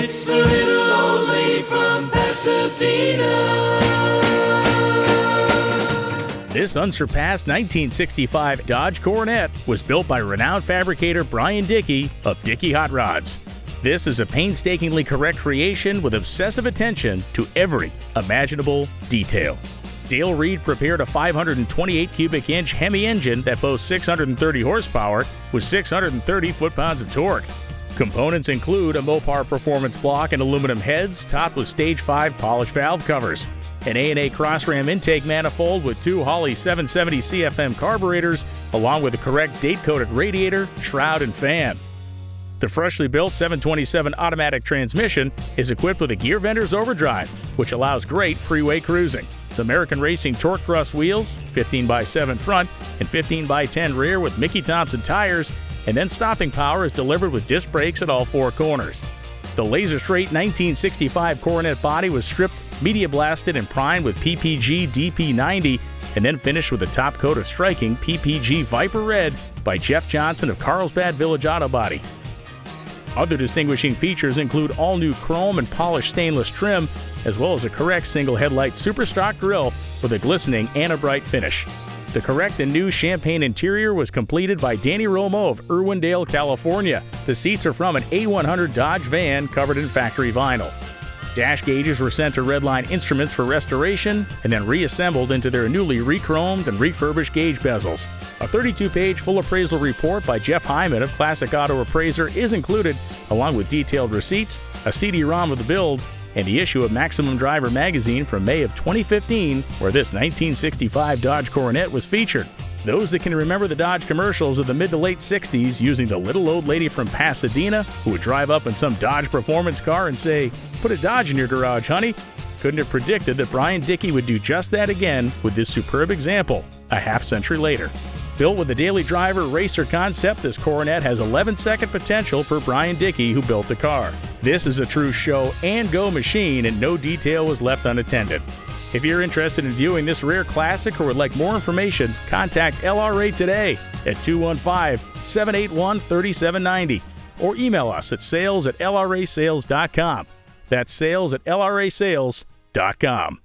It's the little old lady from Pasadena. This unsurpassed 1965 Dodge Coronet was built by renowned fabricator Brian Dickey of Dickey Hot Rods. This is a painstakingly correct creation with obsessive attention to every imaginable detail. Dale Reed prepared a 528 cubic inch Hemi engine that boasts 630 horsepower with 630 foot-pounds of torque. Components include a Mopar Performance block and aluminum heads topped with stage 5 polished valve covers, an A&A cross-ram intake manifold with 2 Holley 770 CFM carburetors, along with the correct date-coated radiator, shroud, and fan. The freshly built 727 automatic transmission is equipped with a gear vender's overdrive, which allows great freeway cruising. The American Racing torque thrust wheels, 15x7 front and 15x10 rear with Mickey Thompson tires, and then stopping power is delivered with disc brakes at all 4 corners. The laser straight 1965 Coronet body was stripped, media blasted, and primed with PPG DP90, and then finished with a top coat of striking PPG Viper Red by Jeff Johnson of Carlsbad Village Auto Body. Other distinguishing features include all-new chrome and polished stainless trim, as well as a correct single headlight Superstock grille with a glistening Anabrite finish. The correct and new champagne interior was completed by Danny Romo of Irwindale, California. The seats are from an A100 Dodge van covered in factory vinyl. Dash gauges were sent to Redline Instruments for restoration and then reassembled into their newly re-chromed and refurbished gauge bezels. A 32-page full appraisal report by Jeff Hyman of Classic Auto Appraiser is included, along with detailed receipts, a CD-ROM of the build, and the issue of Maximum Driver magazine from May of 2015, where this 1965 Dodge Coronet was featured. Those that can remember the Dodge commercials of the mid to late 60s using the little old lady from Pasadena who would drive up in some Dodge Performance car and say, "Put a Dodge in your garage, honey," couldn't have predicted that Brian Dickey would do just that again with this superb example a half-century later. Built with the daily driver racer concept, this Coronet has 11-second potential for Brian Dickey, who built the car. This is a true show and go machine, and no detail was left unattended. If you're interested in viewing this rare classic or would like more information, contact LRA today at 215-781-3790 or email us at sales@lrasales.com. That's sales@lrasales.com.